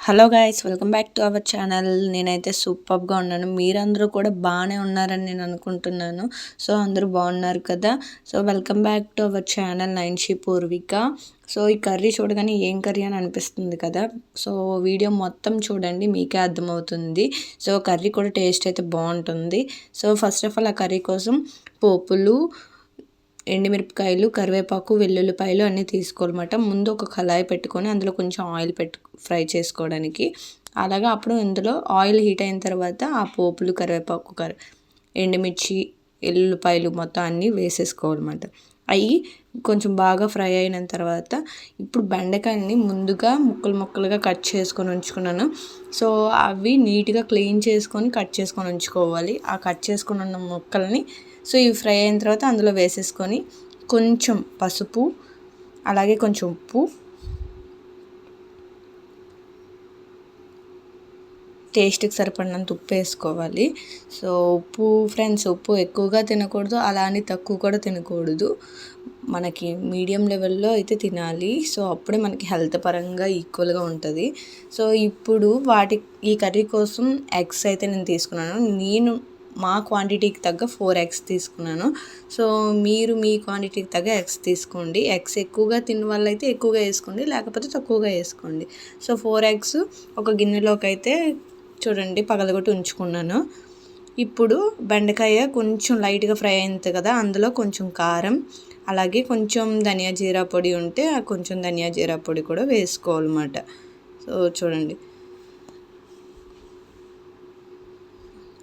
Hello guys, welcome back to our channel. నేనైతే సూపర్గా ఉన్నాను. మీరందరూ కూడా బాగానే ఉన్నారని నేను అనుకుంటున్నాను. సో అందరూ బాగున్నారు కదా. So welcome back to our channel Nainshi Purvika. So ఈ కర్రీ చూడగానే ఏం కర్రీ అని అనిపిస్తుంది కదా. సో వీడియో మొత్తం చూడండి, మీకే అర్థమవుతుంది. సో కర్రీ కూడా టేస్ట్ అయితే బాగుంటుంది. సో ఫస్ట్ ఆఫ్ ఆల్ ఆ కర్రీ కోసం పోపులు, ఎండుమిరపకాయలు, కరివేపాకు, వెల్లుల్లిపాయలు అన్నీ తీసుకోవాలన్నమాట. ముందు ఒక కళాయి పెట్టుకొని అందులో కొంచెం ఆయిల్ ఫ్రై చేసుకోవడానికి. అలాగా అప్పుడు ఇందులో ఆయిల్ హీట్ అయిన తర్వాత ఆ పోపులు, కరివేపాకు, ఎండుమిర్చి, ఎల్లుల్లిపాయలు మొత్తం అన్నీ వేసేసుకోవాలన్నమాట. అవి కొంచెం బాగా ఫ్రై అయిన తర్వాత ఇప్పుడు బెండకాయని ముందుగా ముక్కలుగా కట్ చేసుకొని ఉంచుకున్నాను. సో అవి నీట్గా క్లీన్ చేసుకొని కట్ చేసుకొని ఉంచుకోవాలి. ఆ కట్ చేసుకుని ఉన్న ముక్కల్ని సో ఇవి ఫ్రై అయిన తర్వాత అందులో వేసేసుకొని కొంచెం పసుపు, అలాగే కొంచెం ఉప్పు, టేస్ట్కి సరిపడినంత ఉప్పు వేసుకోవాలి. సో ఉప్పు ఫ్రెండ్స్, ఉప్పు ఎక్కువగా తినకూడదు, అలా అని తక్కువ కూడా తినకూడదు. మనకి మీడియం లెవెల్లో అయితే తినాలి. సో అప్పుడే మనకి హెల్త్ పరంగా ఈక్వల్గా ఉంటుంది. సో ఇప్పుడు ఈ కర్రీ కోసం ఎగ్స్ అయితే నేను తీసుకున్నాను. నేను మా క్వాంటిటీకి తగ్గ 4 ఎగ్స్ తీసుకున్నాను. సో మీరు మీ క్వాంటిటీకి తగ్గ ఎగ్స్ తీసుకోండి. ఎగ్స్ ఎక్కువగా తిన్న వాళ్ళైతే ఎక్కువగా వేసుకోండి, లేకపోతే తక్కువగా వేసుకోండి. సో 4 ఎగ్స్ ఒక గిన్నెలోకి అయితే చూడండి పగలగొట్టి ఉంచుకున్నాను. ఇప్పుడు బెండకాయ కొంచెం లైట్గా ఫ్రై అయింది కదా, అందులో కొంచెం కారం, అలాగే కొంచెం ధనియా జీరా పొడి ఉంటే కొంచెం ధనియా జీరా పొడి కూడా వేసుకోవాలన్నమాట. సో చూడండి,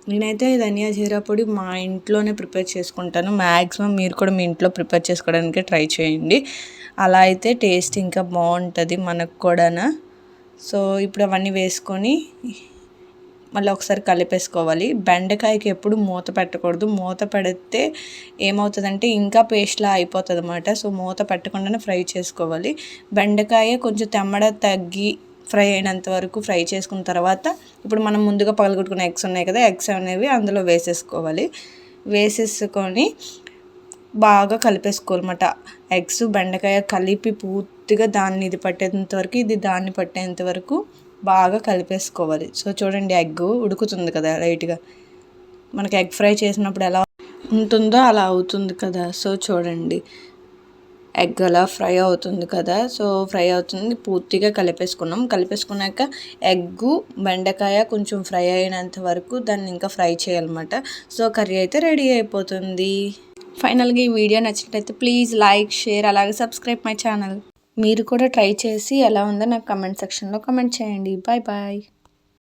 నేనైతే ధనియా జీరా పొడి మా ఇంట్లోనే ప్రిపేర్ చేసుకుంటాను. మ్యాక్సిమం మీరు కూడా మీ ఇంట్లో ప్రిపేర్ చేసుకోవడానికి ట్రై చేయండి. అలా అయితే టేస్ట్ ఇంకా బాగుంటుంది మనకు కూడా. సో ఇప్పుడు అవన్నీ వేసుకొని మళ్ళీ ఒకసారి కలిపేసుకోవాలి. బెండకాయకి ఎప్పుడు మూత పెట్టకూడదు. మూత పెడితే ఏమవుతుందంటే ఇంకా పేస్ట్లా అయిపోతుంది అన్నమాట. సో మూత పెట్టకుండానే ఫ్రై చేసుకోవాలి. బెండకాయ కొంచెం తెమ్మడ తగ్గి ఫ్రై అయినంత వరకు ఫ్రై చేసుకున్న తర్వాత ఇప్పుడు మనం ముందుగా పగలగొట్టుకున్న ఎగ్స్ ఉన్నాయి కదా, ఎగ్స్ అనేవి అందులో వేసేసుకోవాలి. వేసేసుకొని బాగా కలిపేసుకోవాలన్నమాట. ఎగ్స్ బెండకాయ కలిపి పూర్తిగా దాన్ని ఇది పట్టేంత వరకు, ఇది దాన్ని పట్టేంత వరకు బాగా కలిపేసుకోవాలి. సో చూడండి, ఎగ్ ఉడుకుతుంది కదా లైట్గా, మనకి ఎగ్ ఫ్రై చేసినప్పుడు ఎలా ఉంటుందో అలా అవుతుంది కదా. సో చూడండి, ఎగ్ అలా ఫ్రై అవుతుంది కదా. సో ఫ్రై అవుతుంది, పూర్తిగా కలిపేసుకున్నాక ఎగ్గు బెండకాయ కొంచెం ఫ్రై అయినంత వరకు దాన్ని ఇంకా ఫ్రై చేయాలన్నమాట. సో కర్రీ అయితే రెడీ అయిపోతుంది. ఫైనల్గా ఈ వీడియో నచ్చినట్లయితే ప్లీజ్ లైక్, షేర్, అలాగే సబ్స్క్రైబ్ మై ఛానల్. మీరు కూడా ట్రై చేసి ఎలా ఉందో నాకు కమెంట్ సెక్షన్లో కమెంట్ చేయండి. Bye bye.